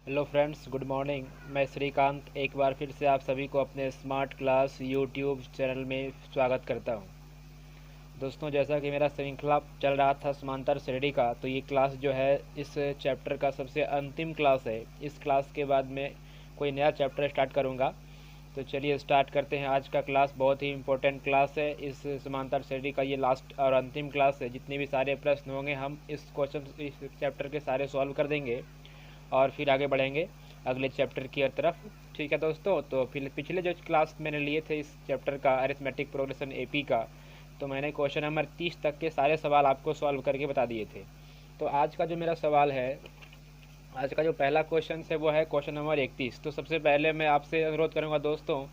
Hello friends, good morning. मैं श्रीकांत एक बार फिर से आप सभी को अपने स्मार्ट क्लास यूट्यूब चैनल में स्वागत करता हूं। दोस्तों, जैसा कि मेरा श्रृंखला चल रहा था समांतर श्रेणी का, तो ये क्लास जो है इस चैप्टर का सबसे अंतिम क्लास है। इस क्लास के बाद मैं कोई नया चैप्टर स्टार्ट करूंगा। तो चलिए स्टार्ट करते हैं। आज का क्लास बहुत ही इम्पोर्टेंट क्लास है। इस समांतर श्रेणी का ये लास्ट और अंतिम क्लास है। जितने भी सारे प्रश्न होंगे हम इस चैप्टर के सारे सॉल्व कर देंगे और फिर आगे बढ़ेंगे अगले चैप्टर की तरफ। ठीक है दोस्तों, तो फिर पिछले जो क्लास मैंने लिए थे इस चैप्टर का अरिथमेटिक प्रोग्रेशन एपी का, तो मैंने क्वेश्चन नंबर 30 तक के सारे सवाल आपको सॉल्व करके बता दिए थे। तो आज का जो मेरा सवाल है, आज का जो पहला क्वेश्चन है वो है क्वेश्चन नंबर 31। तो सबसे पहले मैं आपसे अनुरोध करूँगा दोस्तों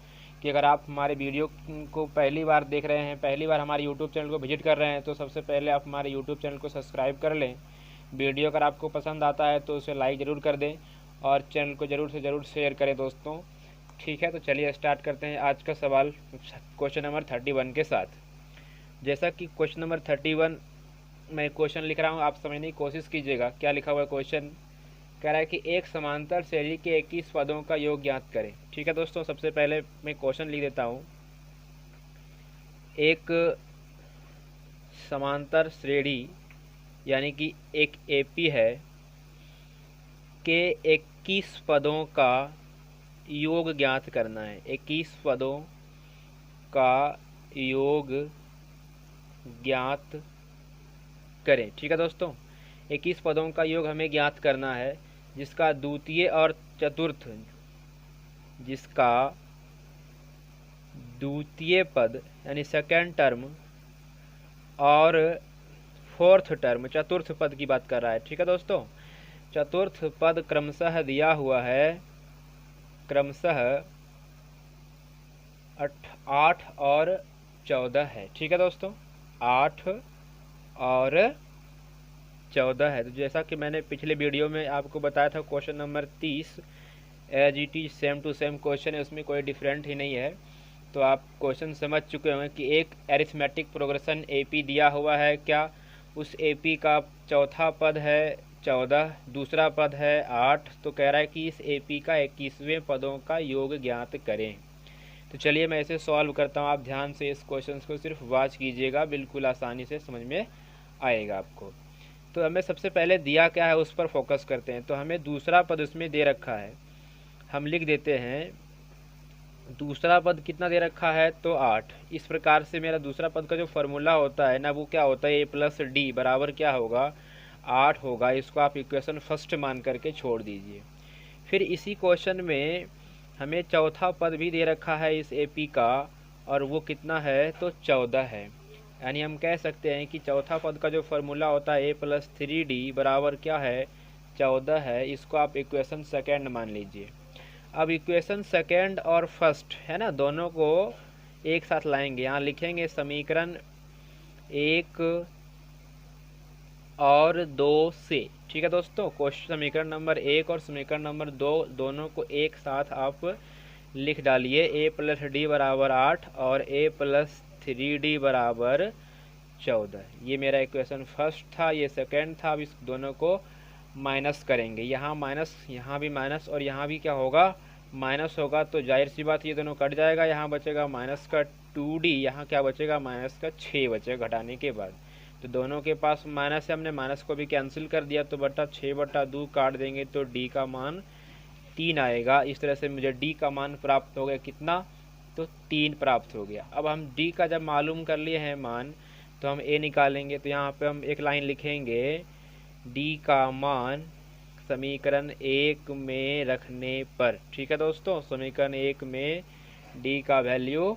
कि अगर आप हमारे वीडियो को पहली बार देख रहे हैं, पहली बार हमारे यूट्यूब चैनल को विजिट कर रहे हैं, तो सबसे पहले आप हमारे यूट्यूब चैनल को सब्सक्राइब कर लें। वीडियो अगर आपको पसंद आता है तो उसे लाइक ज़रूर कर दें और चैनल को ज़रूर से ज़रूर शेयर करें दोस्तों। ठीक है, तो चलिए स्टार्ट करते हैं आज का सवाल क्वेश्चन नंबर 31 के साथ। जैसा कि क्वेश्चन नंबर 31 मैं क्वेश्चन लिख रहा हूँ, आप समझने की कोशिश कीजिएगा क्या लिखा हुआ है। क्वेश्चन कह रहा है कि एक समांतर श्रेणी के 21 पदों का योग ज्ञात करें। ठीक है दोस्तों, सबसे पहले मैं क्वेश्चन लिख देता हूँ। एक समांतर श्रेणी यानी कि एक एपी है के 21 पदों का योग ज्ञात करना है। 21 पदों का योग ज्ञात करें। ठीक है दोस्तों, 21 पदों का योग हमें ज्ञात करना है जिसका द्वितीय और चतुर्थ, जिसका द्वितीय पद यानी सेकेंड टर्म और फोर्थ टर्म, चतुर्थ पद की बात कर रहा है। ठीक है दोस्तों, चतुर्थ पद क्रमशः दिया हुआ है, क्रमशः 8 और 14 है। ठीक है दोस्तों, 8 और 14 है। तो जैसा कि मैंने पिछले वीडियो में आपको बताया था, question number 30 as it is same to same question है, उसमें कोई डिफरेंट ही नहीं है। तो आप क्वेश्चन समझ चुके होंगे कि एक एरिथमेटिक प्रोग्रेशन एपी दिया हुआ है, क्या उस एपी का चौथा पद है 14, दूसरा पद है 8। तो कह रहा है कि इस एपी का 21वें पदों का योग ज्ञात करें। तो चलिए मैं इसे सॉल्व करता हूँ। आप ध्यान से इस क्वेश्चन को सिर्फ वॉच कीजिएगा, बिल्कुल आसानी से समझ में आएगा आपको। तो हमें सबसे पहले दिया क्या है उस पर फोकस करते हैं। तो हमें दूसरा पद उसमें दे रखा है, हम लिख देते हैं दूसरा पद कितना दे रखा है, तो 8। इस प्रकार से मेरा दूसरा पद का जो फॉर्मूला होता है ना, वो क्या होता है, ए प्लस डी बराबर क्या होगा, 8 होगा। इसको आप इक्वेशन फर्स्ट मान करके छोड़ दीजिए। फिर इसी क्वेश्चन में हमें चौथा पद भी दे रखा है इस एपी का, और वो कितना है, तो 14 है। यानी हम कह सकते हैं कि चौथा पद का जो फॉर्मूला होता है ए प्लस 3d बराबर क्या है, 14 है। इसको आप इक्वेशन सेकेंड मान लीजिए। अब इक्वेशन सेकेंड और फर्स्ट है ना, दोनों को एक साथ लाएंगे। यहाँ लिखेंगे समीकरण 1 और 2 से। ठीक है दोस्तों, क्वेश्चन समीकरण नंबर 1 और समीकरण नंबर 2 दोनों को एक साथ आप लिख डालिए। ए प्लस डी बराबर 8 और ए प्लस 3d बराबर 14। ये मेरा इक्वेशन फर्स्ट था, ये सेकेंड था। अब इस दोनों को माइनस करेंगे, यहाँ माइनस, यहाँ भी माइनस और यहाँ भी क्या होगा, माइनस होगा। तो जाहिर सी बात ये दोनों कट जाएगा, यहाँ बचेगा माइनस का 2d, यहाँ क्या बचेगा, माइनस का 6 बचेगा घटाने के बाद। तो दोनों के पास माइनस है, हमने माइनस को भी कैंसिल कर दिया, तो बटा 6/2 काट देंगे तो d का मान 3 आएगा। इस तरह से मुझे d का मान प्राप्त हो गया, कितना, तो 3 प्राप्त हो गया। अब हम d का जब मालूम कर लिए हैं मान, तो हम a निकालेंगे। तो यहाँ पे हम एक लाइन लिखेंगे, d का मान समीकरण 1 में रखने पर। ठीक है दोस्तों, समीकरण 1 में d का वैल्यू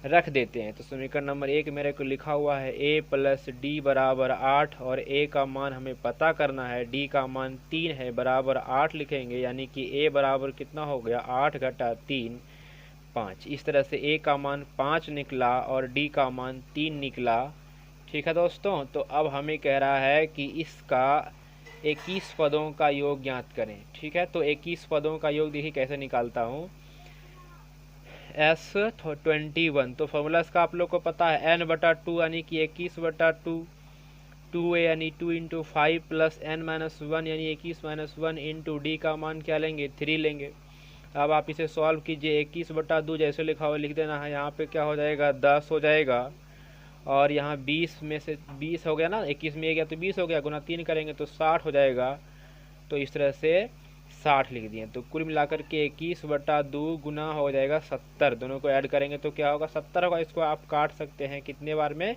रख देते हैं। तो समीकरण नंबर 1 मेरे को लिखा हुआ है a प्लस डी बराबर 8 और a का मान हमें पता करना है, d का मान 3 है, बराबर 8 लिखेंगे। यानी कि a बराबर कितना हो गया, 8 घटा 3 5। इस तरह से a का मान 5 निकला और d का मान 3 निकला। ठीक है दोस्तों, तो अब हमें कह रहा है कि इसका 21 पदों का योग ज्ञात करें। ठीक है, तो 21 पदों का योग देखिए कैसे निकालता हूँ। S21, तो फॉर्मूला इसका आप लोग को पता है, n/2 यानी कि 21/2। 2a यानी 2 इंटू 5 प्लस n माइनस 1 यानी 21 माइनस 1 इंटू डी का मान क्या लेंगे 3 लेंगे। अब आप इसे सॉल्व कीजिए, 21/2 जैसे लिखा हुआ लिख देना है। यहाँ पे क्या हो जाएगा 10 हो जाएगा और यहाँ 20 में से 20 हो गया ना, 21 में गया तो 20 हो गया, गुना 3 करेंगे तो 60 हो जाएगा। तो इस तरह से 60 लिख दिए। तो कुल मिलाकर के 21/2 गुना हो जाएगा 70, दोनों को ऐड करेंगे तो क्या होगा 70 होगा। इसको आप काट सकते हैं कितने बार में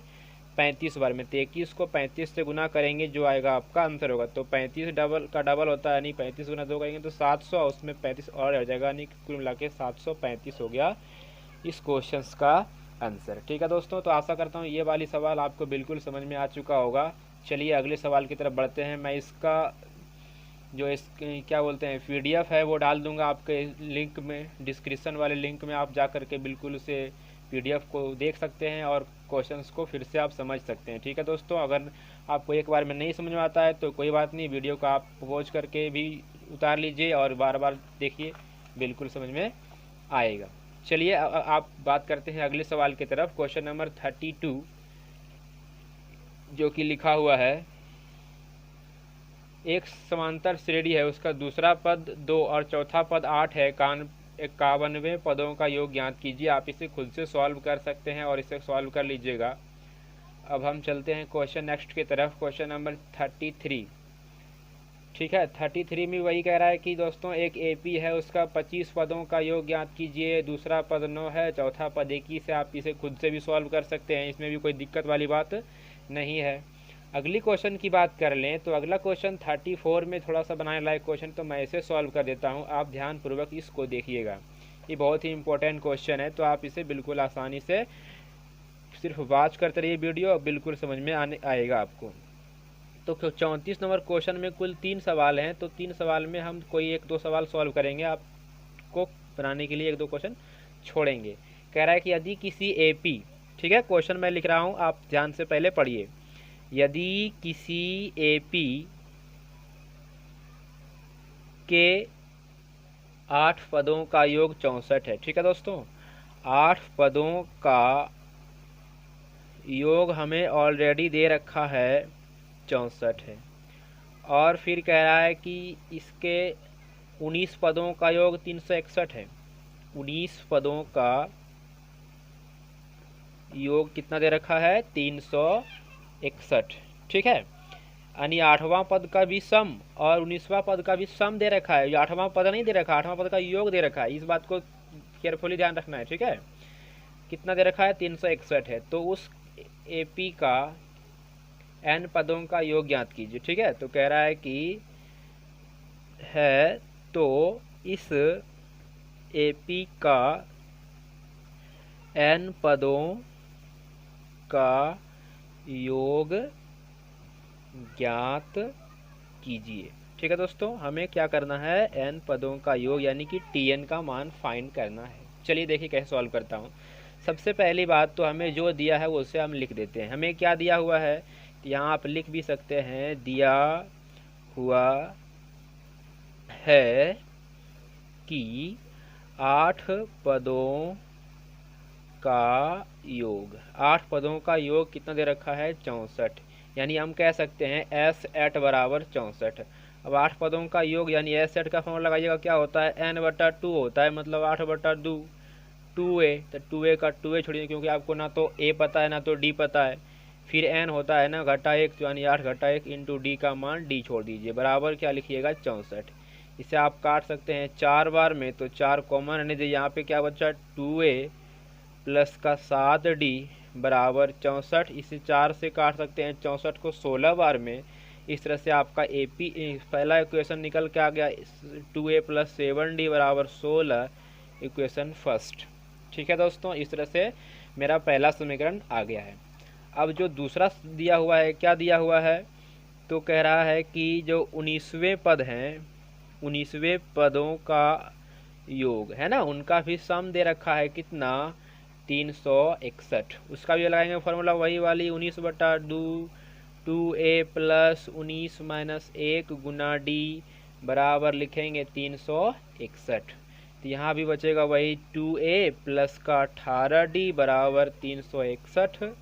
35 बार में। तो 21 को 35 से गुना करेंगे जो आएगा आपका आंसर होगा। तो 35 डबल का डबल होता है, यानी 35 गुना 2 करेंगे तो 700, उसमें 35 और आ जाएगा, यानी कुल मिला के 735 हो गया इस क्वेश्चन का आंसर। ठीक है दोस्तों, तो आशा करता हूँ ये वाली सवाल आपको बिल्कुल समझ में आ चुका होगा। चलिए अगले सवाल की तरफ बढ़ते हैं। मैं इसका जो इस क्या बोलते हैं PDF है वो डाल दूंगा आपके लिंक में, डिस्क्रिप्शन वाले लिंक में। आप जा करके बिल्कुल उसे PDF को देख सकते हैं और क्वेश्चंस को फिर से आप समझ सकते हैं। ठीक है दोस्तों, अगर आपको एक बार में नहीं समझ में आता है तो कोई बात नहीं, वीडियो को आप वॉच करके भी उतार लीजिए और बार बार देखिए, बिल्कुल समझ में आएगा। चलिए आप बात करते हैं अगले सवाल की तरफ। क्वेश्चन नंबर 32 जो कि लिखा हुआ है, एक समांतर श्रेणी है, उसका दूसरा पद 2 और चौथा पद 8 है, 51वें पदों का योग ज्ञात कीजिए। आप इसे खुद से सॉल्व कर सकते हैं और इसे सॉल्व कर लीजिएगा। अब हम चलते हैं क्वेश्चन नेक्स्ट की तरफ, क्वेश्चन नंबर 33। ठीक है, 33 में वही कह रहा है कि दोस्तों एक AP है, उसका 25 पदों का योग ज्ञात कीजिए। दूसरा पद 9 है, चौथा पद 21 है। आप इसे खुद से भी सॉल्व कर सकते हैं, इसमें भी कोई दिक्कत वाली बात नहीं है। अगली क्वेश्चन की बात कर लें तो अगला क्वेश्चन 34 में थोड़ा सा बनाने लायक क्वेश्चन, तो मैं इसे सॉल्व कर देता हूं। आप ध्यानपूर्वक इसको देखिएगा, ये बहुत ही इंपॉर्टेंट क्वेश्चन है, तो आप इसे बिल्कुल आसानी से सिर्फ वॉच करते रहिए वीडियो, बिल्कुल समझ में आएगा आपको। तो 34 नंबर क्वेश्चन में कुल 3 सवाल हैं, तो 3 सवाल में हम कोई 1-2 सवाल सॉल्व करेंगे, आपको बनाने के लिए 1-2 क्वेश्चन छोड़ेंगे। कह रहा है कि यदि किसी AP, ठीक है क्वेश्चन मैं लिख रहा हूँ, आप ध्यान से पहले पढ़िए। यदि किसी AP के 8 पदों का योग 64 है, ठीक है दोस्तों, 8 पदों का योग हमें ऑलरेडी दे रखा है 64 है, और फिर कह रहा है कि इसके 19 पदों का योग 361 है। 19 पदों का योग कितना दे रखा है 361, ठीक है। यानी 8वां पद का भी सम और 19वां पद का भी सम दे रखा है। 8वां पद नहीं दे रखा, 8वां पद का योग दे रखा है, इस बात को केयरफुली ध्यान रखना है, ठीक है। कितना दे रखा है 361 है, तो उस AP का n पदों का योग ज्ञात कीजिए, ठीक है। तो कह रहा है कि है तो इस AP का n पदों का योग ज्ञात कीजिए। ठीक है दोस्तों, हमें क्या करना है n पदों का योग यानी कि Tn का मान फाइंड करना है। चलिए देखिए कैसे सॉल्व करता हूँ। सबसे पहली बात तो हमें जो दिया है वो उसे हम लिख देते हैं। हमें क्या दिया हुआ है, यहाँ आप लिख भी सकते हैं, दिया हुआ है कि 8 पदों का योग, 8 पदों का योग कितना दे रखा है 64, यानी हम कह सकते हैं S8 बराबर 64। अब 8 पदों का योग यानी S8 का फॉर्मूला लगाइएगा, क्या होता है n/2 होता है, मतलब 8/2 2a, तो 2a का 2a छोड़िए क्योंकि आपको ना तो a पता है ना तो d पता है। फिर n होता है ना -1, यानी 8/1 इंटू d का मान d छोड़ दीजिए, बराबर क्या लिखिएगा 64। इसे आप काट सकते हैं 4 बार में, तो 4 कॉमन रहने दीजिए, यहाँ पे क्या बचा 2a प्लस का 7d बराबर 64। इसे 4 से काट सकते हैं 64 को 16 बार में। इस तरह से आपका AP पहला इक्वेशन निकल के आ गया, 2a प्लस 7d बराबर 16, इक्वेशन फर्स्ट। ठीक है दोस्तों, इस तरह से मेरा पहला समीकरण आ गया है। अब जो दूसरा दिया हुआ है, क्या दिया हुआ है, तो कह रहा है कि जो 19वें पद हैं, 19वें पदों का योग है ना, उनका भी सम दे रखा है कितना 361। उसका भी लगाएंगे फॉर्मूला वही वाली 19/2 2a प्लस 19 माइनस 1 गुना d बराबर लिखेंगे 361। तो यहाँ भी बचेगा वही 2a प्लस का 18d बराबर 361।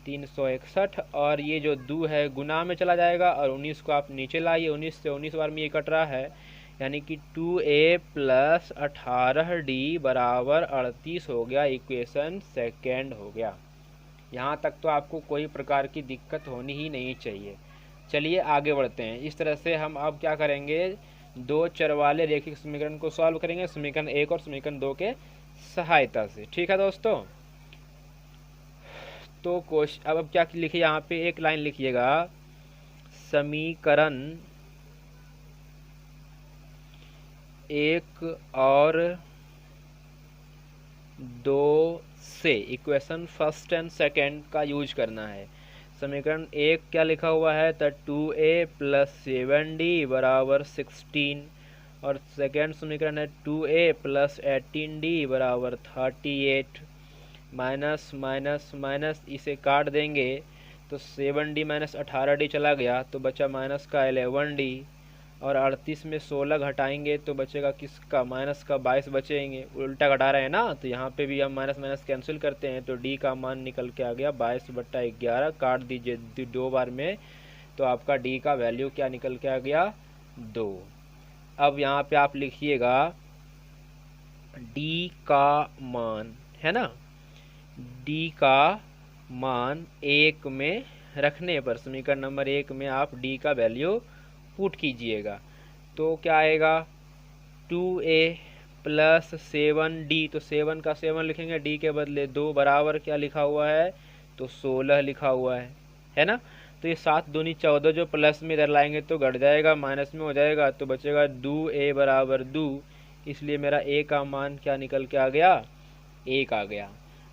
361 और ये जो 2 है गुना में चला जाएगा और 19 को आप नीचे लाइए, 19 से 19 बार में ये कट रहा है, यानी कि 2a प्लस 18d बराबर 38 हो गया, इक्वेशन सेकेंड हो गया। यहाँ तक तो आपको कोई प्रकार की दिक्कत होनी ही नहीं चाहिए। चलिए आगे बढ़ते हैं। इस तरह से हम अब क्या करेंगे, दो चर वाले रैखिक समीकरण को सॉल्व करेंगे समीकरण 1 और समीकरण 2 के सहायता से। ठीक है दोस्तों, तो अब क्या लिखिए, यहाँ पे एक लाइन लिखिएगा, समीकरण 1 और 2 से इक्वेशन फर्स्ट एंड सेकेंड का यूज करना है। समीकरण 1 क्या लिखा हुआ है, तो 2a प्लस 7d बराबर 16 और सेकेंड समीकरण है 2a प्लस 18d बराबर 38। माइनस माइनस माइनस इसे काट देंगे तो 7d माइनस 18d चला गया तो बचा माइनस का 11d और 38 में 16 घटाएंगे तो बचेगा किसका, माइनस का 22 बचेंगे। उल्टा घटा रहे हैं ना, तो यहाँ पे भी हम माइनस माइनस कैंसिल करते हैं तो d का मान निकल के आ गया 22/11। काट दीजिए 2 बार में तो आपका d का वैल्यू क्या निकल के आ गया, 2। अब यहाँ पे आप लिखिएगा d का मान, है ना, d का मान 1 में रखने पर समीकरण नंबर 1 में आप d का वैल्यू पुट कीजिएगा तो क्या आएगा, 2a प्लस 7d, तो 7 का 7 लिखेंगे, d के बदले 2 बराबर क्या लिखा हुआ है, तो 16 लिखा हुआ है ना। तो ये 7 दूनी 14 जो प्लस में इधर लाएंगे तो घट जाएगा, माइनस में हो जाएगा तो बचेगा 2a बराबर 2, इसलिए मेरा a का मान क्या निकल के आ गया, 1 आ गया।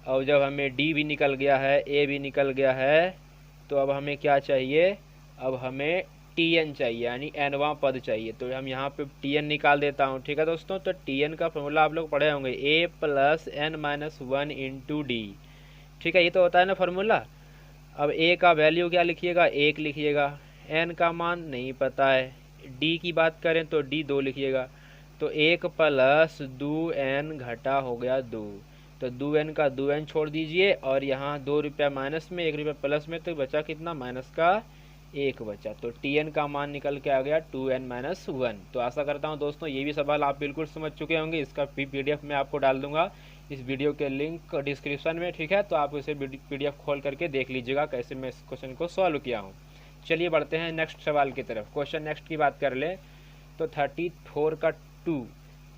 और जब हमें d भी निकल गया है, a भी निकल गया है, तो अब हमें क्या चाहिए, अब हमें tn चाहिए, यानी nवां पद चाहिए। तो हम यहाँ पे tn निकाल देता हूँ। ठीक है दोस्तों, तो tn का फॉर्मूला आप लोग पढ़े होंगे, a plus n minus 1 into D. ठीक है, ये तो होता है ना फॉर्मूला। अब a का वैल्यू क्या लिखिएगा, 1 लिखिएगा, n का मान नहीं पता है, d की बात करें तो d 2 लिखिएगा, तो 1 प्लस 2n घटा हो गया 2, तो 2n का 2n छोड़ दीजिए और यहाँ 2 रुपया माइनस में 1 रुपया प्लस में, तो बचा कितना, माइनस का 1 बचा। तो tn का मान निकल के आ गया 2n माइनस 1। तो आशा करता हूँ दोस्तों ये भी सवाल आप बिल्कुल समझ चुके होंगे। इसका PDF मैं आपको डाल दूंगा इस वीडियो के लिंक डिस्क्रिप्शन में। ठीक है, तो आप उसे PDF खोल करके देख लीजिएगा कैसे मैं इस क्वेश्चन को सॉल्व किया हूँ। चलिए बढ़ते हैं नेक्स्ट सवाल की तरफ। क्वेश्चन नेक्स्ट की बात कर ले तो 34 का 2,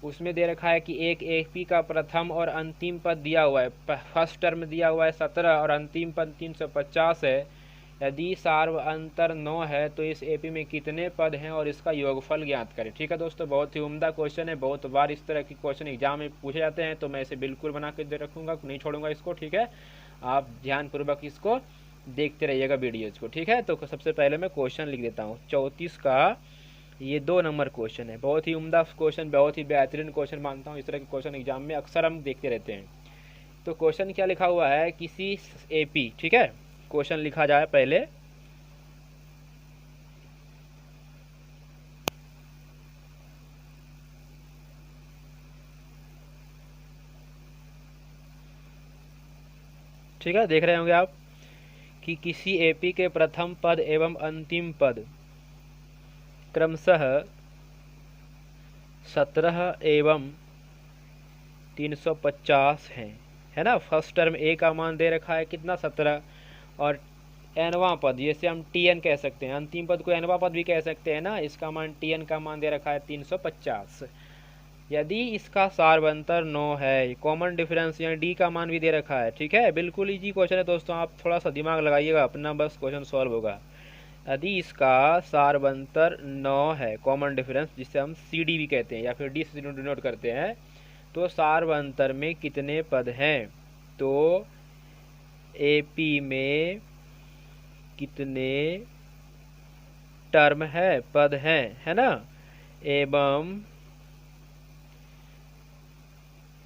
उसमें दे रखा है कि एक AP का प्रथम और अंतिम पद दिया हुआ है। फर्स्ट टर्म दिया हुआ है 17 और अंतिम पद 350 है। यदि सार्व अंतर 9 है तो इस AP में कितने पद हैं और इसका योगफल ज्ञात करें। ठीक है दोस्तों, बहुत ही उम्दा क्वेश्चन है, बहुत बार इस तरह की क्वेश्चन एग्जाम में पूछे जाते हैं, तो मैं इसे बिल्कुल बना के दे रखूँगा, नहीं छोड़ूंगा इसको। ठीक है, आप ध्यानपूर्वक इसको देखते रहिएगा वीडियोज़ को। ठीक है, तो सबसे पहले मैं क्वेश्चन लिख देता हूँ 34 का ये 2 नंबर क्वेश्चन है। बहुत ही उम्दा क्वेश्चन, बहुत ही बेहतरीन क्वेश्चन मानता हूँ। इस तरह के क्वेश्चन एग्जाम में अक्सर हम देखते रहते हैं। तो क्वेश्चन क्या लिखा हुआ है, किसी AP, ठीक है, क्वेश्चन लिखा जाए पहले, ठीक है, देख रहे होंगे आप कि किसी AP के प्रथम पद एवं अंतिम पद क्रमशः 17 एवं 350 हैं, है ना। फर्स्ट टर्म A का मान दे रखा है कितना, 17, और nवां पद जैसे हम tn कह सकते हैं, अंतिम पद को nवां पद भी कह सकते हैं ना, इसका मान tn का मान दे रखा है 350। यदि इसका सार्वंतर 9 है, कॉमन डिफरेंस यानी d का मान भी दे रखा है। ठीक है, बिल्कुल इजी क्वेश्चन है दोस्तों, आप थोड़ा सा दिमाग लगाइएगा अपना, बस क्वेश्चन सॉल्व होगा। यदि इसका सार्वंतर 9 है, कॉमन डिफरेंस जिसे हम CD भी कहते हैं या फिर D से डिनोट करते हैं, तो सार्वंतर में कितने पद हैं, तो AP में कितने टर्म है, पद हैं, है ना,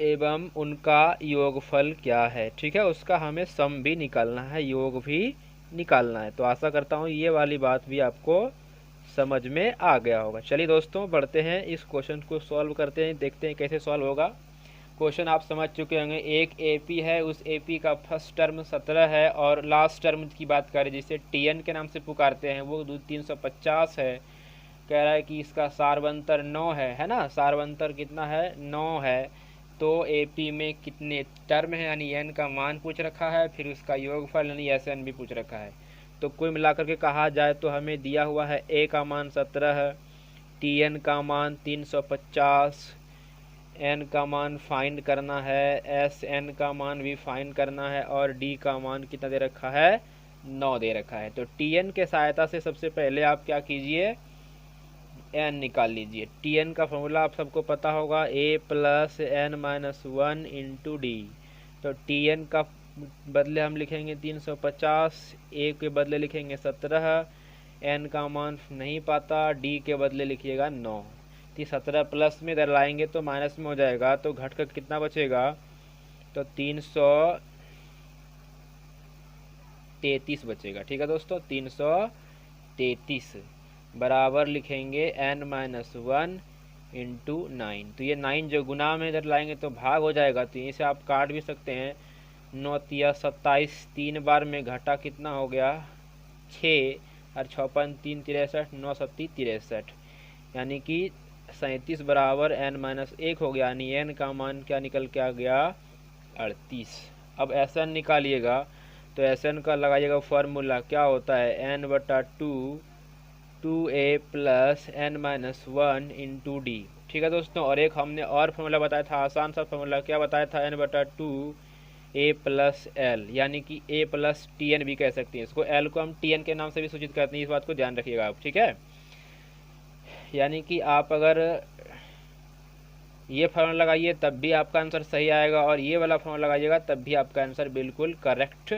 एवं उनका योगफल क्या है। ठीक है, उसका हमें सम भी निकालना है, योग भी निकालना है। तो आशा करता हूँ ये वाली बात भी आपको समझ में आ गया होगा। चलिए दोस्तों बढ़ते हैं, इस क्वेश्चन को सॉल्व करते हैं, देखते हैं कैसे सॉल्व होगा। क्वेश्चन आप समझ चुके होंगे। एक एपी है, उस एपी का फर्स्ट टर्म 17 है और लास्ट टर्म की बात करें जिसे टीएन के नाम से पुकारते हैं वो 350 है। कह रहा है कि इसका सारवंतर 9 है ना, सारवंतर कितना है 9 है। तो एपी में कितने टर्म है यानी एन का मान पूछ रखा है, फिर उसका योगफल यानी एस एन भी पूछ रखा है। तो कुल मिलाकर के कहा जाए तो हमें दिया हुआ है ए का मान 17, टी एन का मान 350, एन का मान फाइंड करना है, एस एन का मान भी फाइंड करना है और डी का मान कितना दे रखा है 9 दे रखा है। तो टी एन के सहायता से सबसे पहले आप क्या कीजिए एन निकाल लीजिए। टी एन का फॉर्मूला आप सबको पता होगा A plus N minus 1 into D. तो टी एन का बदले हम लिखेंगे 350, ए के बदले लिखेंगे 17, एन का मान नहीं पाता, डी के बदले लिखिएगा 9। 17 प्लस में इधर लाएंगे तो माइनस में हो जाएगा, तो घट कर कितना बचेगा तो 333 बचेगा। ठीक है दोस्तों, 333 बराबर लिखेंगे n माइनस 1 इंटू 9। तो ये 9 जो गुना में इधर लाएंगे तो भाग हो जाएगा, तो इसे आप काट भी सकते हैं। 9 तिया 27, 3 बार में घटा कितना हो गया 6 और 6 3 63, 9 7 63 यानी कि 37 बराबर n माइनस 1 हो गया, यानी n का मान क्या निकल के आ गया 38। अब Sn निकालिएगा तो Sn का लगाइएगा फॉर्मूला, क्या होता है n/2 2a plus n minus 1 into D. ठीक है दोस्तों, और एक हमने और फॉर्मूला बताया था, आसान सा फॉर्मूला, क्या बताया था n/2 a प्लस एल, यानी कि a प्लस टी एन भी कह सकते हैं इसको, l को हम टी एन के नाम से भी सूचित करते हैं, इस बात को ध्यान रखिएगा आप। ठीक है, यानी कि आप अगर ये फॉर्मूला लगाइए तब भी आपका आंसर सही आएगा और ये वाला फॉर्मूला लगाइएगा तब भी आपका आंसर बिल्कुल करेक्ट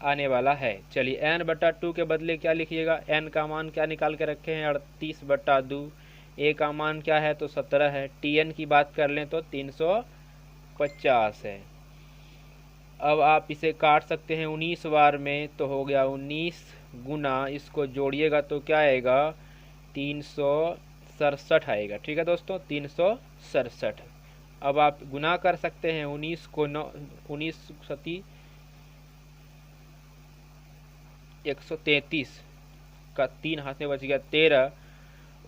आने वाला है। चलिए n/2 के बदले क्या लिखिएगा, n का मान क्या निकाल के रखे हैं 38/2, a का मान क्या है तो 17 है, tn की बात कर लें तो 350 है। अब आप इसे काट सकते हैं 19 बार में, तो हो गया 19 गुना, इसको जोड़िएगा तो क्या आएगा 367 आएगा। ठीक है दोस्तों, 367। अब आप गुना कर सकते हैं 19 को 9, 19 सती 133 का 3 हाथ में बच गया 13,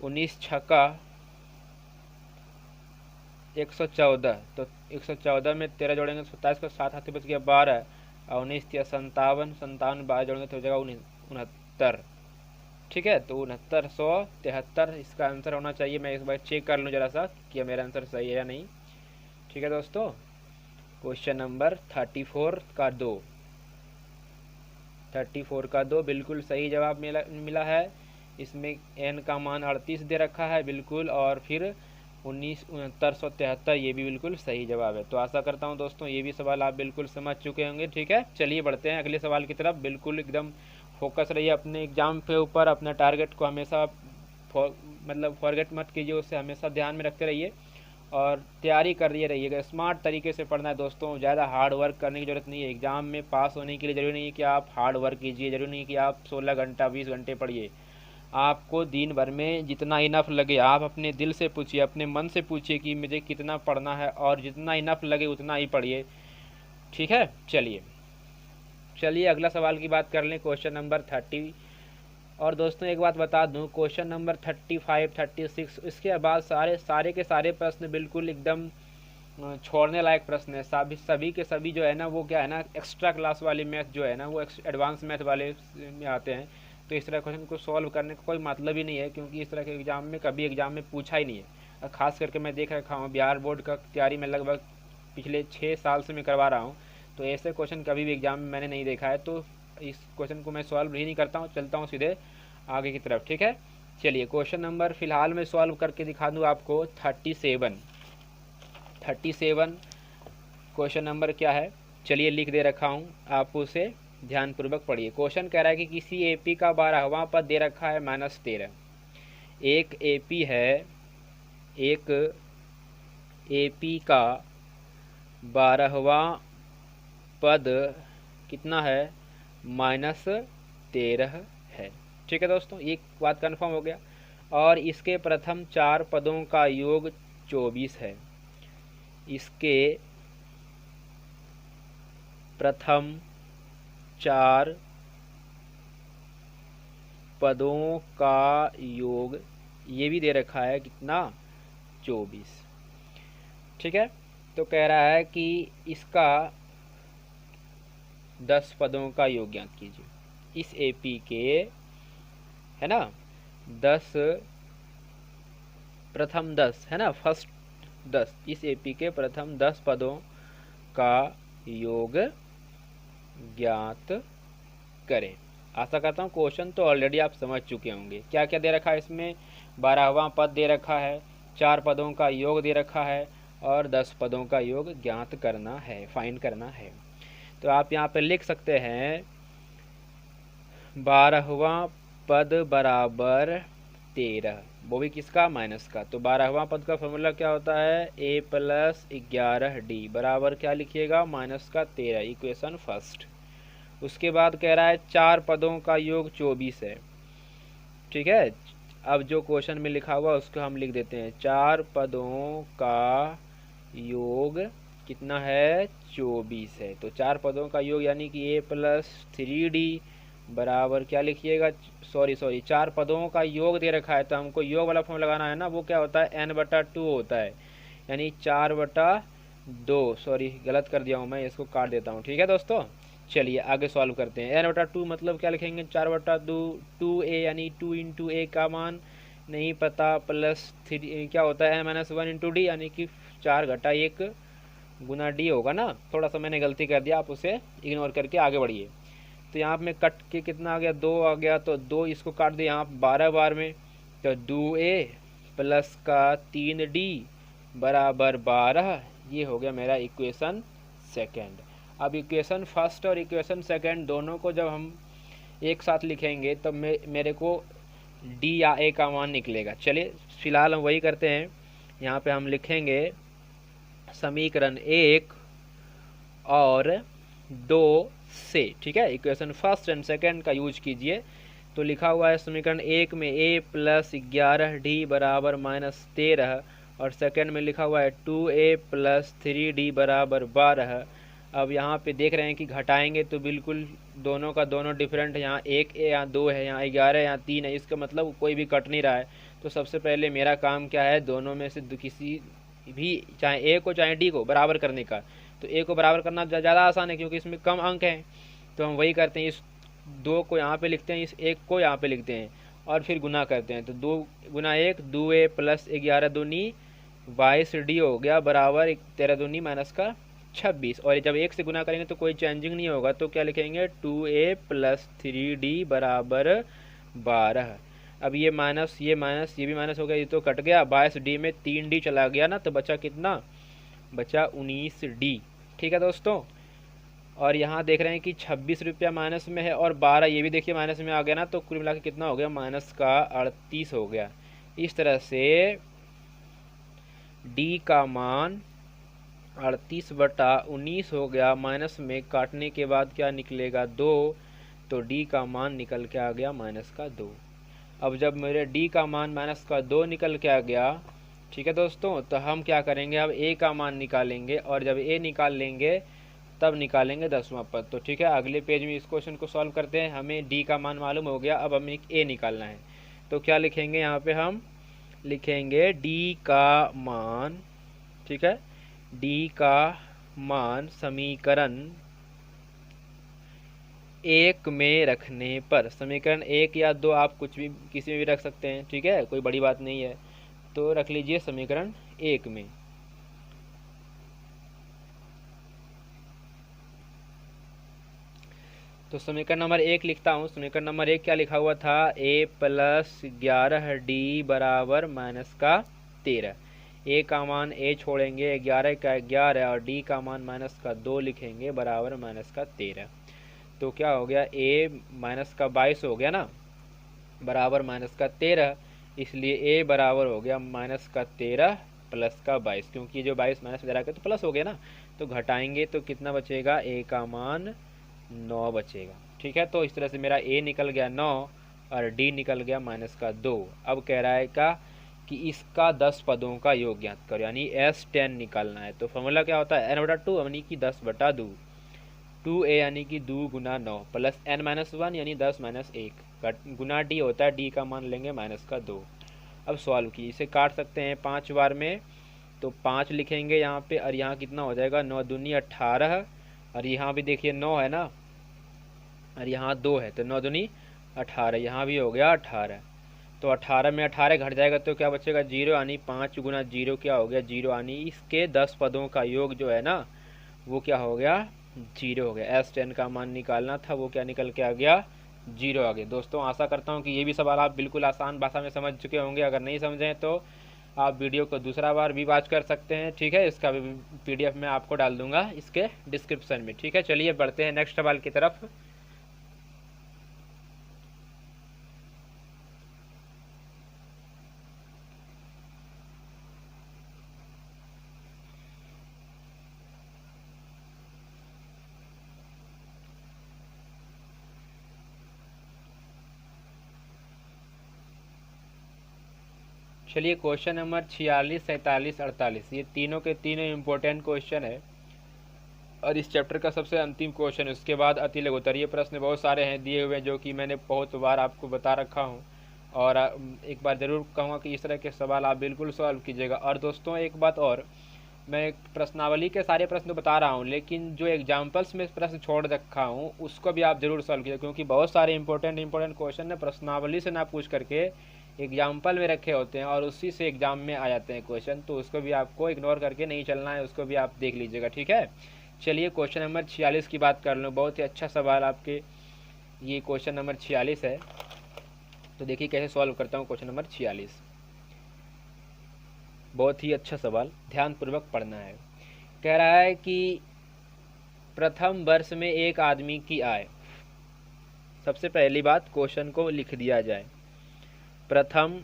19 छक्का 114, तो 114 में 13 जोड़ेंगे 27 का 7 हाथ में बच गया 12 और 19 57, 12 जोड़ेंगे तो हो जाएगा 69। ठीक है, तो 6973 इसका आंसर होना चाहिए। मैं एक बार चेक कर लूँ जरा सा कि मेरा आंसर सही है या नहीं। ठीक है दोस्तों, क्वेश्चन नंबर 34 का 2 बिल्कुल सही जवाब मिला है। इसमें n का मान 38 दे रखा है बिल्कुल, और फिर 6973 ये भी बिल्कुल सही जवाब है। तो आशा करता हूँ दोस्तों ये भी सवाल आप बिल्कुल समझ चुके होंगे। ठीक है, चलिए बढ़ते हैं अगले सवाल की तरफ। बिल्कुल एकदम फोकस रहिए अपने एग्जाम के ऊपर, अपने टारगेट को हमेशा फॉरगेट मत कीजिए, उसे हमेशा ध्यान में रखते रहिए और तैयारी कर रहिएगा। स्मार्ट तरीके से पढ़ना है दोस्तों, ज़्यादा हार्ड वर्क करने की ज़रूरत नहीं है। एग्ज़ाम में पास होने के लिए ज़रूरी नहीं है कि आप हार्ड वर्क कीजिए, ज़रूरी नहीं कि आप 16 घंटा 20 घंटे पढ़िए। आपको दिन भर में जितना इनफ लगे आप अपने दिल से पूछिए, अपने मन से पूछिए कि मुझे कितना पढ़ना है, और जितना इनफ लगे उतना ही पढ़िए। ठीक है, चलिए अगला सवाल की बात कर लें, क्वेश्चन नंबर 30। और दोस्तों एक बात बता दूं, क्वेश्चन नंबर 35, 36 इसके बाद सारे के सारे प्रश्न बिल्कुल एकदम छोड़ने लायक प्रश्न है। सभी के सभी जो है ना वो क्या है ना एक्स्ट्रा क्लास वाली मैथ जो है ना वो एडवांस मैथ वाले में आते हैं। तो इस तरह क्वेश्चन को सॉल्व करने का कोई मतलब ही नहीं है, क्योंकि इस तरह के कभी एग्जाम में पूछा ही नहीं है। और ख़ास करके मैं देख रखा हूँ बिहार बोर्ड का तैयारी में लगभग पिछले 6 साल से मैं करवा रहा हूँ, तो ऐसे क्वेश्चन कभी भी एग्जाम में मैंने नहीं देखा है। तो इस क्वेश्चन को मैं सॉल्व ही नहीं करता हूँ, चलता हूँ सीधे आगे की तरफ। ठीक है, चलिए क्वेश्चन नंबर फिलहाल मैं सॉल्व करके दिखा दूँ आपको 37 क्वेश्चन नंबर क्या है, चलिए लिख दे रखा हूँ, आप उसे ध्यानपूर्वक पढ़िए। क्वेश्चन कह रहा है कि किसी एपी का 12वां पद दे रखा है -13। एक एपी है, एक एपी का 12वां पद कितना है -13 है। ठीक है दोस्तों, एक बात कन्फर्म हो गया। और इसके प्रथम 4 पदों का योग 24 है। इसके प्रथम 4 पदों का योग, ये भी दे रखा है कितना, 24। ठीक है, तो कह रहा है कि इसका 10 पदों का योग ज्ञात कीजिए। इस एपी के, है ना, 10 प्रथम 10 है ना, फर्स्ट 10, इस एपी के प्रथम 10 पदों का योग ज्ञात करें। आशा करता हूँ क्वेश्चन तो ऑलरेडी आप समझ चुके होंगे। क्या क्या दे रखा है इसमें, 12वां पद दे रखा है, 4 पदों का योग दे रखा है और 10 पदों का योग ज्ञात करना है, फाइंड करना है। तो आप यहाँ पे लिख सकते हैं 12वां पद बराबर 13, वो भी किसका, माइनस का। तो 12वां पद का फॉर्मूला क्या होता है, a + 11d बराबर क्या लिखिएगा, -13, इक्वेशन फर्स्ट। उसके बाद कह रहा है 4 पदों का योग 24 है। ठीक है, अब जो क्वेश्चन में लिखा हुआ उसको हम लिख देते हैं, 4 पदों का योग कितना है, 24 है। तो 4 पदों का योग यानी कि a + 3d बराबर क्या लिखिएगा, सॉरी 4 पदों का योग दे रखा है, तो हमको योग वाला फॉर्म लगाना है ना, वो क्या होता है, n/2 होता है, यानी 4/2। सॉरी गलत कर दिया हूँ मैं, इसको काट देता हूँ। ठीक है दोस्तों, चलिए आगे सॉल्व करते हैं। n/2 मतलब क्या लिखेंगे, 4/2, 2a यानी 2 × a का मान नहीं पता, प्लस 3 क्या होता है, n - 1 × d यानी कि 4 घटा 1 गुना d होगा ना। थोड़ा सा मैंने गलती कर दिया, आप उसे इग्नोर करके आगे बढ़िए। तो यहाँ पे कट के कितना आ गया, 2 आ गया, तो 2 इसको काट दिया यहाँ 12 बार में, तो 2a प्लस का 3d बराबर 12, ये हो गया मेरा इक्वेशन सेकेंड। अब इक्वेशन फर्स्ट और इक्वेशन सेकेंड दोनों को जब हम एक साथ लिखेंगे तब मेरे को d या a का मान निकलेगा। चलिए फिलहाल हम वही करते हैं, यहाँ पे हम लिखेंगे समीकरण 1 और 2 से। ठीक है, इक्वेशन फर्स्ट एंड सेकेंड का यूज कीजिए। तो लिखा हुआ है समीकरण 1 में a + 11d बराबर -13 और सेकेंड में लिखा हुआ है 2a + 3d बराबर 12। अब यहाँ पे देख रहे हैं कि घटाएंगे तो बिल्कुल दोनों का दोनों डिफरेंट है, यहाँ 1 है, यहाँ 2 है, यहाँ 11 है, यहाँ 3 है, इसका मतलब कोई भी कट नहीं रहा है। तो सबसे पहले मेरा काम क्या है, दोनों में से किसी भी, चाहे a को चाहे d को, बराबर करने का। तो a को बराबर करना ज़्यादा आसान है क्योंकि इसमें कम अंक हैं, तो हम वही करते हैं, इस 2 को यहाँ पे लिखते हैं, इस 1 को यहाँ पे लिखते हैं और फिर गुना करते हैं। तो 2 × 1 2a + 11 दूनी 22d हो गया बराबर 13 दूनी -26। और जब 1 से गुना करेंगे तो कोई चेंजिंग नहीं होगा, तो क्या लिखेंगे, 2a + 3d बराबर 12। अब ये माइनस ये भी माइनस हो गया, ये तो कट गया, 22d में 3d चला गया ना, तो बचा कितना, बचा 19d। ठीक है दोस्तों, और यहाँ देख रहे हैं कि 26 रुपया माइनस में है और 12 ये भी देखिए माइनस में आ गया ना, तो कुल मिला के कितना हो गया, -38 हो गया। इस तरह से d का मान 38/19 हो गया, माइनस में काटने के बाद क्या निकलेगा, 2, तो d का मान निकल के आ गया -2। अब जब मेरे d का मान -2 निकल के आ गया, ठीक है दोस्तों, तो हम क्या करेंगे, अब a का मान निकालेंगे और जब a निकाल लेंगे तब निकालेंगे 10वां पद। तो ठीक है, अगले पेज में इस क्वेश्चन को सॉल्व करते हैं। हमें d का मान मालूम हो गया, अब हमें a निकालना है। तो क्या लिखेंगे, यहाँ पे हम लिखेंगे d का मान, ठीक है, d का मान समीकरण 1 में रखने पर, समीकरण 1 या 2 आप कुछ भी किसी में भी रख सकते हैं, ठीक है, कोई बड़ी बात नहीं है। तो रख लीजिए समीकरण 1 में। तो समीकरण नंबर 1 लिखता हूँ। समीकरण नंबर 1 क्या लिखा हुआ था, a + 11d बराबर -13। a का मान a छोड़ेंगे, 11 का 11 और d का मान -2 लिखेंगे बराबर -13। तो क्या हो गया, a -22 हो गया ना, बराबर -13, इसलिए a बराबर हो गया -13 + 22, क्योंकि जो 22 माइनस में रखा तो प्लस हो गया ना। तो घटाएंगे तो कितना बचेगा, a का मान 9 बचेगा। ठीक है, तो इस तरह से मेरा a निकल गया 9 और d निकल गया -2। अब कह रहा है कि इसका 10 पदों का योग ज्ञात करो, यानी S10 निकालना है। तो फॉर्मूला क्या होता है, n/2 यानी कि 10/2। 2a यानी कि 2 गुना 9 प्लस n-1 यानी 10 माइनस 1 गुना d होता है, d का मान लेंगे माइनस का 2। अब सॉल्व की इसे काट सकते हैं 5 बार में, तो 5 लिखेंगे यहाँ पे, और यहाँ कितना हो जाएगा 9 दूनी 18, और यहाँ भी देखिए 9 है ना, और यहाँ 2 है, तो 9 दूनी 18, यहाँ भी हो गया 18। तो 18 में 18 घट जाएगा तो क्या बचेगा 0, यानी 5 गुना 0 क्या हो गया 0, यानी इसके 10 पदों का योग जो है ना वो क्या हो गया 0 हो गया। S10 का मान निकालना था, वो क्या निकल के आ गया 0 आ गया। दोस्तों आशा करता हूँ कि ये भी सवाल आप बिल्कुल आसान भाषा में समझ चुके होंगे। अगर नहीं समझें तो आप वीडियो को दूसरा बार भी वॉच कर सकते हैं, ठीक है। इसका भी PDF मैं आपको डाल दूंगा इसके डिस्क्रिप्शन में, ठीक है। चलिए बढ़ते हैं नेक्स्ट सवाल की तरफ। चलिए क्वेश्चन नंबर 46, 47, 48 ये तीनों के तीनों इम्पोर्टेंट क्वेश्चन है और इस चैप्टर का सबसे अंतिम क्वेश्चन है। उसके बाद अति लघुत्तरीय प्रश्न बहुत सारे हैं दिए हुए, जो कि मैंने बहुत बार आपको बता रखा हूँ, और एक बार ज़रूर कहूँगा कि इस तरह के सवाल आप बिल्कुल सॉल्व कीजिएगा। और दोस्तों एक बात और, मैं प्रश्नावली के सारे प्रश्न बता रहा हूँ, लेकिन जो एग्जाम्पल्स में प्रश्न छोड़ रखा हूँ उसको भी आप जरूर सॉल्व कीजिए, क्योंकि बहुत सारे इंपॉर्टेंट क्वेश्चन ने प्रश्नावली से ना पूछ करके एग्जाम्पल में रखे होते हैं और उसी से एग्जाम में आ जाते हैं क्वेश्चन, तो उसको भी आपको इग्नोर करके नहीं चलना है, उसको भी आप देख लीजिएगा, ठीक है। चलिए क्वेश्चन नंबर 46 की बात कर लूँ। बहुत ही अच्छा सवाल आपके, ये क्वेश्चन नंबर 46 है। तो देखिए कैसे सॉल्व करता हूँ क्वेश्चन नंबर 46। बहुत ही अच्छा सवाल, ध्यानपूर्वक पढ़ना है। कह रहा है कि प्रथम वर्ष में एक आदमी की आय, सबसे पहली बात क्वेश्चन को लिख दिया जाए। प्रथम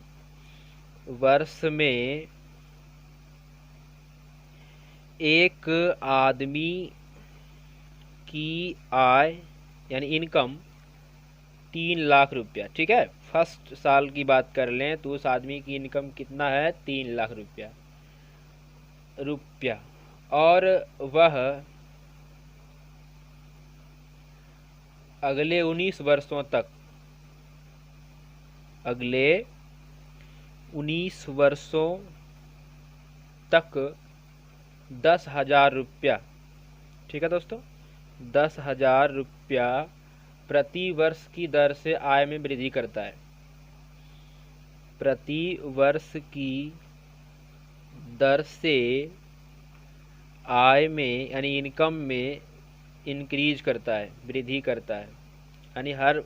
वर्ष में एक आदमी की आय यानी इनकम 3 लाख रुपया, ठीक है। फर्स्ट साल की बात कर लें तो उस आदमी की इनकम कितना है 3 लाख रुपया, और वह अगले 19 वर्षों तक 10,000 रुपया, ठीक है दोस्तों, 10,000 रुपया प्रति वर्ष की दर से आय में वृद्धि करता है। प्रति वर्ष की दर से आय में यानी इनकम में इंक्रीज करता है, वृद्धि करता है, यानी हर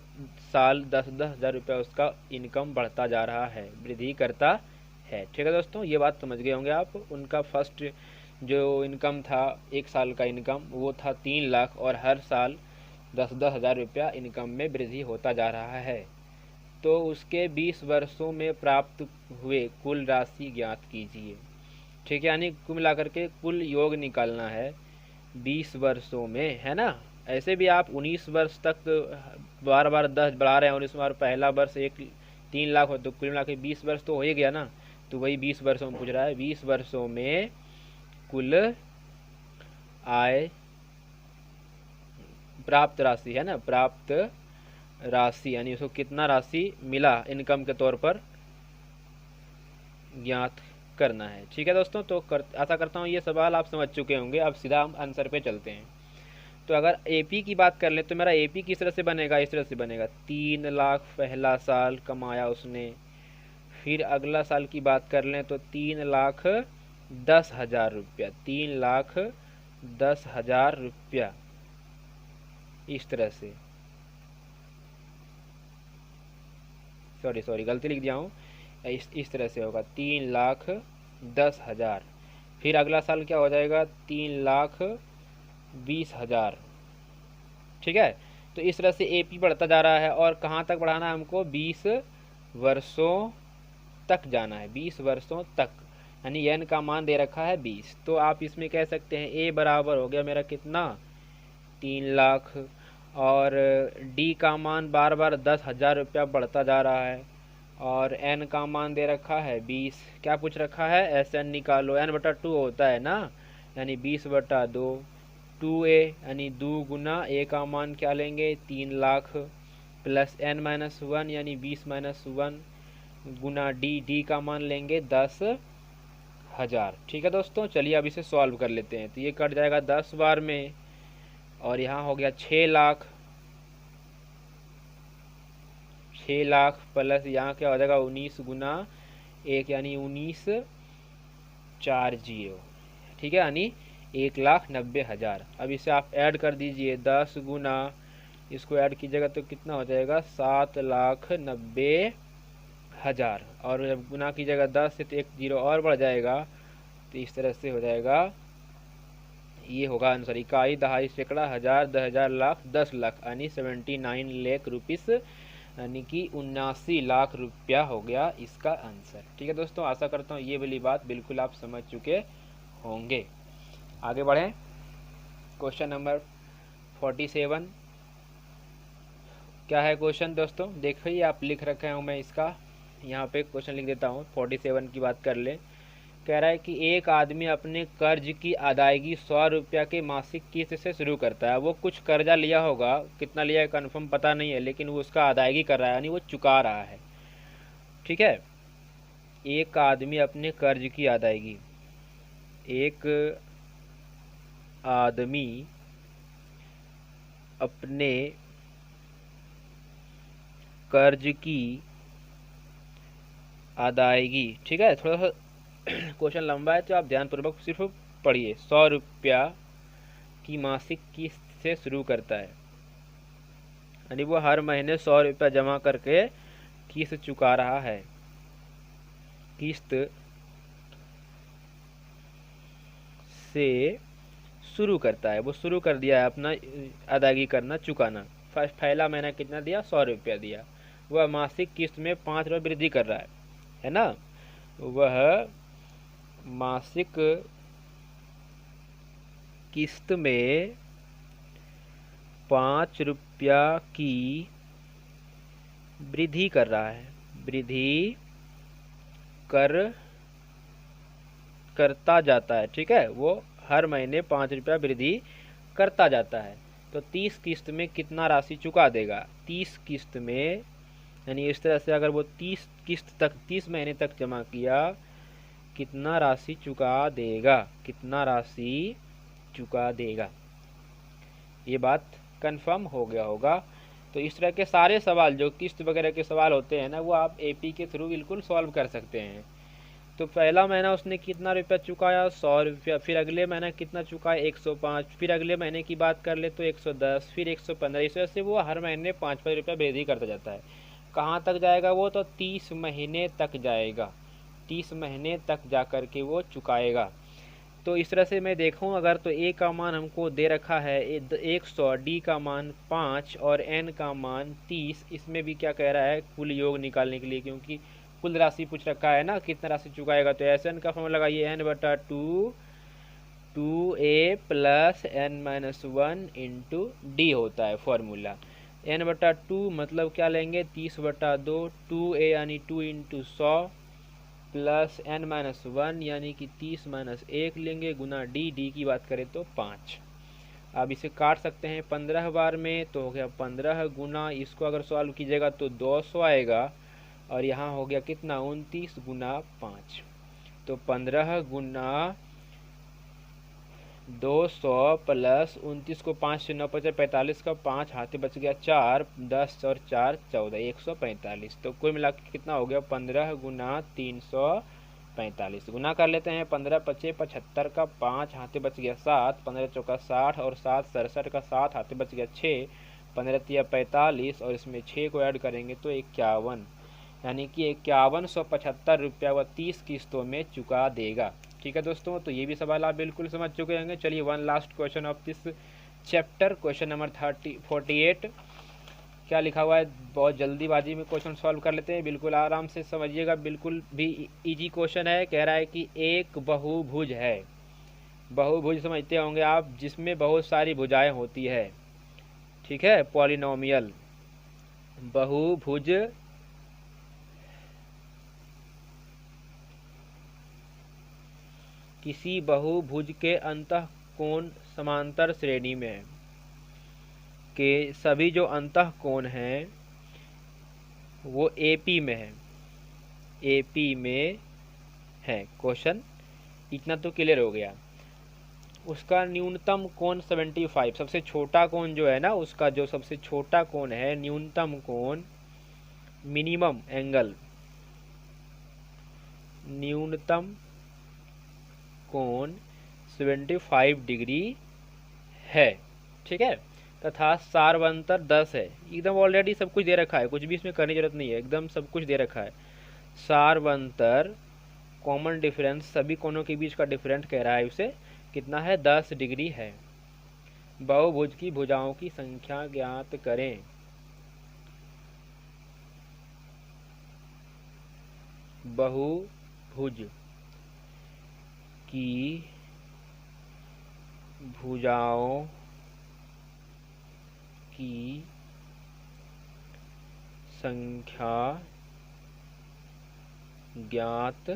साल 10,000 रुपया उसका इनकम बढ़ता जा रहा है, वृद्धि करता है, ठीक है दोस्तों। ये बात समझ गए होंगे आप। उनका फर्स्ट जो इनकम था, एक साल का इनकम, वो था 3 लाख, और हर साल 10,000 रुपया इनकम में वृद्धि होता जा रहा है। तो उसके 20 वर्षों में प्राप्त हुए कुल राशि ज्ञात कीजिए, ठीक है। यानी कुल मिलाकर के कुल योग निकालना है 20 वर्षों में, है ना। ऐसे भी आप 19 वर्ष तक बार बार 10 बढ़ा रहे हैं, और इस बार पहला वर्ष 3 लाख हो, तो कुल मिला के 20 वर्ष तो हो ही गया ना। तो वही 20 वर्षों में पूछ रहा है, 20 वर्षों में कुल आय प्राप्त राशि, है ना, प्राप्त राशि यानी उसको कितना राशि मिला इनकम के तौर पर ज्ञात करना है, ठीक है दोस्तों। तो आशा करता हूँ ये सवाल आप समझ चुके होंगे। अब सीधा हम आंसर पे चलते हैं। तो अगर AP की बात कर लें तो मेरा AP किस तरह से बनेगा, इस तरह से बनेगा, 3 लाख पहला साल कमाया उसने। फिर अगला साल की बात कर लें तो 3,10,000 रुपया, 3,10,000 रुपया, इस तरह से, सॉरी गलती लिख दिया हूँ, इस तरह से होगा 3,10,000। फिर अगला साल क्या हो जाएगा 3,20,000, ठीक है। तो इस तरह से AP बढ़ता जा रहा है, और कहाँ तक बढ़ाना है हमको 20 वर्षों तक जाना है, 20 वर्षों तक, यानी n का मान दे रखा है 20। तो आप इसमें कह सकते हैं A बराबर हो गया मेरा कितना 3 लाख, और D का मान बार बार 10,000 रुपया बढ़ता जा रहा है, और n का मान दे रखा है 20। क्या पूछ रखा है SN निकालो, n/2 होता है ना, यानी 20/2, 2a यानी 2 गुना a का मान क्या लेंगे 3 लाख, प्लस n-1 यानी 20-1 गुना d का मान लेंगे 10,000। ठीक है दोस्तों, चलिए अब इसे सॉल्व कर लेते हैं। तो ये कट जाएगा 10 बार में, और यहाँ हो गया 6 लाख, 6 लाख प्लस यहाँ क्या हो जाएगा 19 गुना 1 यानी 19,40। ठीक है, यानी 1,90,000। अब इसे आप ऐड कर दीजिए, 10 गुना इसको ऐड कीजिएगा तो कितना हो जाएगा 7,90,000, और जब गुना कीजिएगा 10 से तो एक जीरो और बढ़ जाएगा, तो इस तरह से हो जाएगा। ये होगा आंसर, इकाई, दहाई, सैकड़ा, हजार, 10,000, लाख, 10 लाख यानी 79 लाख रुपीस, यानी कि 79 लाख रुपया हो गया इसका आंसर। ठीक है दोस्तों, आशा करता हूँ ये वाली बात बिल्कुल आप समझ चुके होंगे। आगे बढ़ें, क्वेश्चन नंबर 47 क्या है क्वेश्चन दोस्तों, देखिए आप लिख रखे हूँ मैं इसका, यहाँ पे क्वेश्चन लिख देता हूँ। 47 की बात कर ले। कह रहा है कि एक आदमी अपने कर्ज की अदायगी 100 रुपया के मासिक किस्त से शुरू करता है। वो कुछ कर्जा लिया होगा, कितना लिया है कन्फर्म पता नहीं है, लेकिन वो उसका अदायगी कर रहा है, यानी वो चुका रहा है। ठीक है, एक आदमी अपने कर्ज की अदायगी, एक आदमी अपने कर्ज की अदायगी, ठीक है, थोड़ा सा क्वेश्चन लंबा है तो आप ध्यानपूर्वक सिर्फ पढ़िए। 100 रुपया की मासिक किस्त से शुरू करता है, यानी वो हर महीने 100 रुपया जमा करके किस्त चुका रहा है। किस्त से शुरू करता है, वो शुरू कर दिया है अपना अदायगी करना, चुकाना। पहला महीना कितना दिया 100 रुपया दिया, वह मासिक किस्त में 5 रुपये वृद्धि कर रहा है ना। वह मासिक किस्त में 5 रुपया की वृद्धि कर रहा है, वृद्धि करता जाता है। ठीक है, वो हर महीने 5 रुपया वृद्धि करता जाता है। तो 30 किस्त में कितना राशि चुका देगा, 30 किस्त में, यानी इस तरह से अगर वो 30 किस्त तक 30 महीने तक जमा किया, कितना राशि चुका देगा, कितना राशि चुका देगा। ये बात कंफर्म हो गया होगा। तो इस तरह के सारे सवाल जो किस्त वगैरह के सवाल होते हैं ना, वो आप एपी के थ्रू बिल्कुल सॉल्व कर सकते हैं। तो पहला महीना उसने कितना रुपया चुकाया 100 रुपया, फिर अगले महीना कितना चुकाया 105, फिर अगले महीने की बात कर ले तो 110, फिर 115, इस वजह से वो हर महीने 5-5 रुपया वृद्धि करता जाता है। कहाँ तक जाएगा वो, तो 30 महीने तक जाएगा, 30 महीने तक जा कर के वो चुकाएगा। तो इस तरह से मैं देखूं अगर, तो ए का मान हमको दे रखा है 100, डी का मान 5 और एन का मान 30। इसमें भी क्या कह रहा है, कुल योग निकालने के लिए, क्योंकि कुल राशि पूछ रखा है ना कितना राशि चुकाएगा। तो एस एन का फॉर्मूला लगाइए, n/2 2a plus n-1 into D होता है फॉर्मूला। n/2 मतलब क्या लेंगे 30/2, 2a यानी 2 इंटू 100 प्लस n-1 यानी कि 30 - 1 लेंगे, गुना डी की बात करें तो 5। अब इसे काट सकते हैं 15 बार में, तो हो गया 15 गुना, इसको अगर सॉल्व कीजिएगा तो 200 आएगा, और यहाँ हो गया कितना 29 गुना 5। तो 15 गुना 200 प्लस 29 को 5 से 9 बचे 45 का 5 हाथे बच गया 4, 10 और 4 14, 145। तो कुल मिला के कितना हो गया 15 गुना 345। गुना कर लेते हैं, 15 पचे 75 का 5 हाथे बच गया 7, 15 चौका 60 और 7 67 का 7 हाथे बच गया 6, 15 तिया 45 और इसमें 6 को ऐड करेंगे तो 51, यानी कि 5175 रुपया वह 30 किस्तों में चुका देगा। ठीक है दोस्तों, तो ये भी सवाल आप बिल्कुल समझ चुके होंगे। चलिए one last question of this chapter, question number 48 क्या लिखा हुआ है, बहुत जल्दीबाजी में क्वेश्चन सॉल्व कर लेते हैं, बिल्कुल आराम से समझिएगा, बिल्कुल भी इजी क्वेश्चन है। कह रहा है कि एक बहुभुज है, बहुभुज समझते होंगे आप, जिसमें बहुत सारी भुजाएं होती है। ठीक है, पॉलिनोमियल बहुभुज किसी बहुभुज के अंतः कोण समांतर श्रेणी में है, कि सभी जो अंतः कोण हैं वो AP में है, AP में है। क्वेश्चन इतना तो क्लियर हो गया। उसका न्यूनतम कोण 75, सबसे छोटा कोण जो है ना, उसका जो सबसे छोटा कोण है, न्यूनतम कोण, मिनिमम एंगल, न्यूनतम कोण 75 डिग्री है, ठीक है। तथा सार्वंतर 10 है। एकदम ऑलरेडी सब कुछ दे रखा है, कुछ भी इसमें करने की जरूरत नहीं है, एकदम सब कुछ दे रखा है। सार्वंतर कॉमन डिफरेंस, सभी कोणों के बीच का डिफरेंस कह रहा है, उसे कितना है, 10 डिग्री है। बहुभुज की भुजाओं की संख्या ज्ञात करें। बहुभुज की भुजाओं की संख्या ज्ञात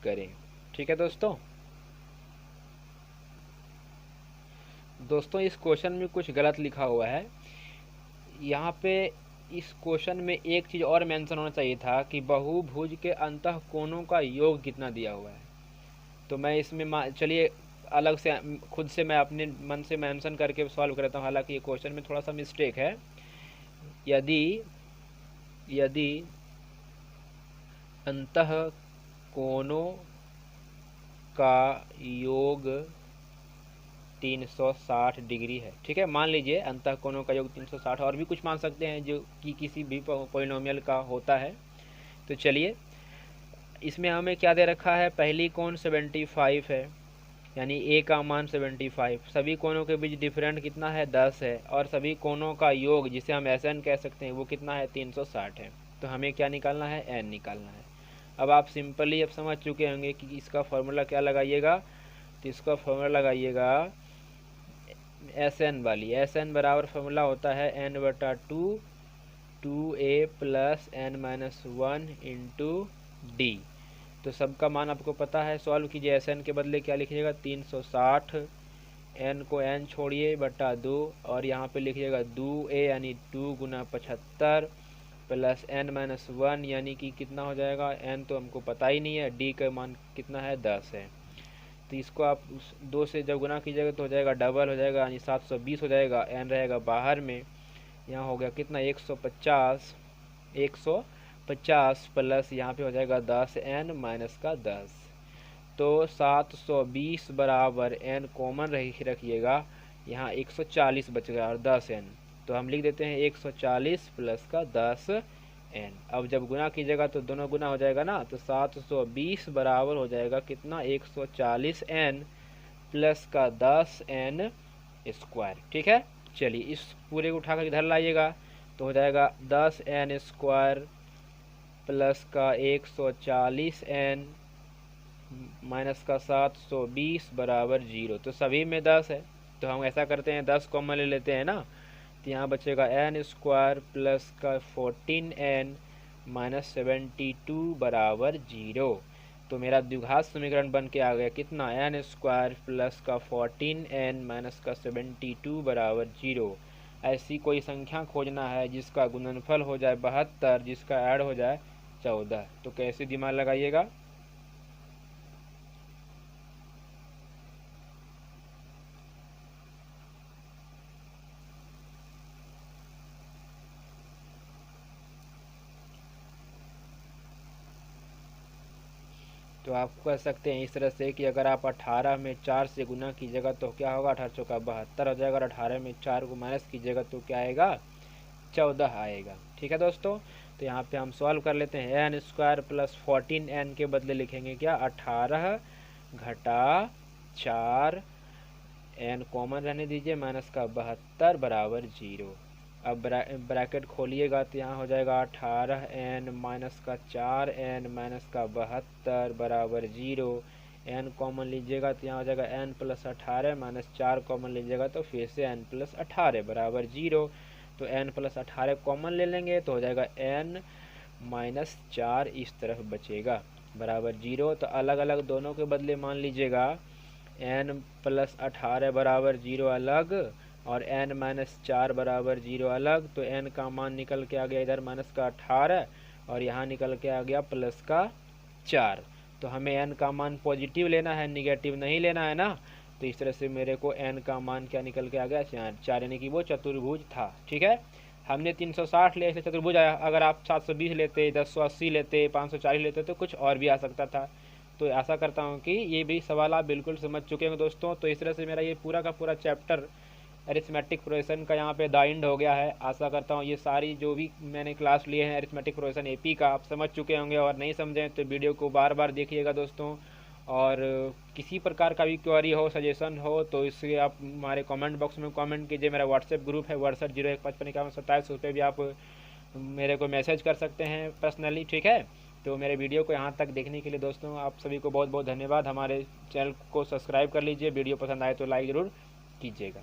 करें। ठीक है दोस्तों, इस क्वेश्चन में कुछ गलत लिखा हुआ है। यहाँ पे इस क्वेश्चन में एक चीज़ और मेंशन होना चाहिए था कि बहुभुज के अंतः कोणों का योग कितना दिया हुआ है। तो मैं इसमें चलिए अलग से खुद से मैं अपने मन से मेंशन करके सॉल्व करता हूँ। हालांकि ये क्वेश्चन में थोड़ा सा मिस्टेक है। यदि अंतः कोणों का योग 360 डिग्री है, ठीक है, मान लीजिए अंतः कोणों का योग 360, और भी कुछ मान सकते हैं जो कि किसी भी पॉलिनोमियल का होता है। तो चलिए, इसमें हमें क्या दे रखा है, पहली कोण 75 है, यानी ए का मान 75, सभी कोणों के बीच डिफरेंट कितना है, 10 है, और सभी कोणों का योग जिसे हम SN कह सकते हैं वो कितना है, 360 है। तो हमें क्या निकालना है, n निकालना है। अब आप सिंपली अब समझ चुके होंगे कि इसका फॉर्मूला क्या लगाइएगा। तो इसका फॉर्मूला लगाइएगा SN वाली। SN बराबर फॉर्मूला होता है n/2 2a + n-1 × d। तो सबका मान आपको पता है, सॉल्व कीजिए। SN के बदले क्या लिखिएगा, 360, n को n छोड़िए बटा 2, और यहाँ पे लिखिएगा 2a यानी 2 × 75 + n-1 यानी कि कितना हो जाएगा, n तो हमको पता ही नहीं है, d का मान कितना है, 10 है। तो इसको आप 2 से जब गुना कीजिएगा तो हो जाएगा डबल हो जाएगा, यानी 720 हो जाएगा। n रहेगा बाहर में, यहाँ हो गया कितना, 150 प्लस यहाँ पे हो जाएगा 10n-10। तो 720 बराबर n कॉमन रखिएगा, यहाँ 140 बच गया और 10n, तो हम लिख देते हैं 140 प्लस का 10n। अब जब गुना कीजिएगा तो दोनों गुना हो जाएगा ना, तो 720 बराबर हो जाएगा कितना, 140n प्लस का 10n स्क्वायर। ठीक है, चलिए इस पूरे को उठाकर इधर लाइएगा, तो हो जाएगा 10n स्क्वायर प्लस का 140n माइनस का 720 बराबर 0। तो सभी में 10 है, तो हम ऐसा करते हैं 10 कॉमन ले लेते हैं ना, तो यहाँ बचेगा n स्क्वायर प्लस का 14n माइनस 72 बराबर 0। तो मेरा द्विघात समीकरण बन के आ गया कितना, n स्क्वायर प्लस का 14n माइनस का 72 बराबर 0। ऐसी कोई संख्या खोजना है जिसका गुणनफल हो जाए 72, जिसका ऐड हो जाए 14। तो कैसे दिमाग लगाइएगा, तो आप कह सकते हैं इस तरह से कि अगर आप 18 में 4 से गुना कीजिएगा तो क्या होगा, 18 चौका 72 हो जाएगा, और 18 में 4 को माइनस कीजिएगा तो क्या आएगा, 14 आएगा। ठीक है दोस्तों, तो यहाँ पे हम सॉल्व कर लेते हैं। n स्क्वायर प्लस 14n के बदले लिखेंगे क्या, 18 घटा 4, n कॉमन रहने दीजिए, माइनस का 72 बराबर 0। अब ब्रैकेट खोलिएगा तो यहाँ हो जाएगा 18n माइनस का 4n माइनस का 72 बराबर 0। n कॉमन लीजिएगा तो यहाँ हो जाएगा n प्लस 18 माइनस 4 कॉमन लीजिएगा तो फिर से n प्लस 18 बराबर 0। तो n प्लस 18 कॉमन ले लेंगे तो हो जाएगा n माइनस 4 इस तरफ बचेगा बराबर 0। तो अलग अलग दोनों के बदले मान लीजिएगा n प्लस 18 बराबर 0 अलग और n माइनस 4 बराबर 0 अलग। तो n का मान निकल के आ गया इधर माइनस का 18 और यहाँ निकल के आ गया प्लस का 4। तो हमें n का मान पॉजिटिव लेना है, निगेटिव नहीं लेना है ना। तो इस तरह से मेरे को n का मान क्या निकल के आ गया 4, यानी कि वो चतुर्भुज था। ठीक है, हमने 360 लिया इसलिए चतुर्भुज आया। अगर आप 720 लेते, 1080 लेते, 540 लेते तो कुछ और भी आ सकता था। तो आशा करता हूँ कि ये भी सवाल आप बिल्कुल समझ चुके हैं दोस्तों। तो इस तरह से मेरा ये पूरा का पूरा चैप्टर अरिथमेटिक प्रोग्रेशन का यहाँ पे द एंड हो गया है। आशा करता हूँ ये सारी जो भी मैंने क्लास लिए हैं अरिथमेटिक प्रोग्रेशन एपी का आप समझ चुके होंगे, और नहीं समझें तो वीडियो को बार बार देखिएगा दोस्तों। और किसी प्रकार का भी क्वेरी हो, सजेशन हो तो इससे आप हमारे कमेंट बॉक्स में कमेंट कीजिए। मेरा व्हाट्सएप ग्रुप है 6201555127, उस पर भी आप मेरे को मैसेज कर सकते हैं पर्सनली। ठीक है, तो मेरे वीडियो को यहाँ तक देखने के लिए दोस्तों आप सभी को बहुत बहुत धन्यवाद। हमारे चैनल को सब्सक्राइब कर लीजिए, वीडियो पसंद आए तो लाइक ज़रूर कीजिएगा।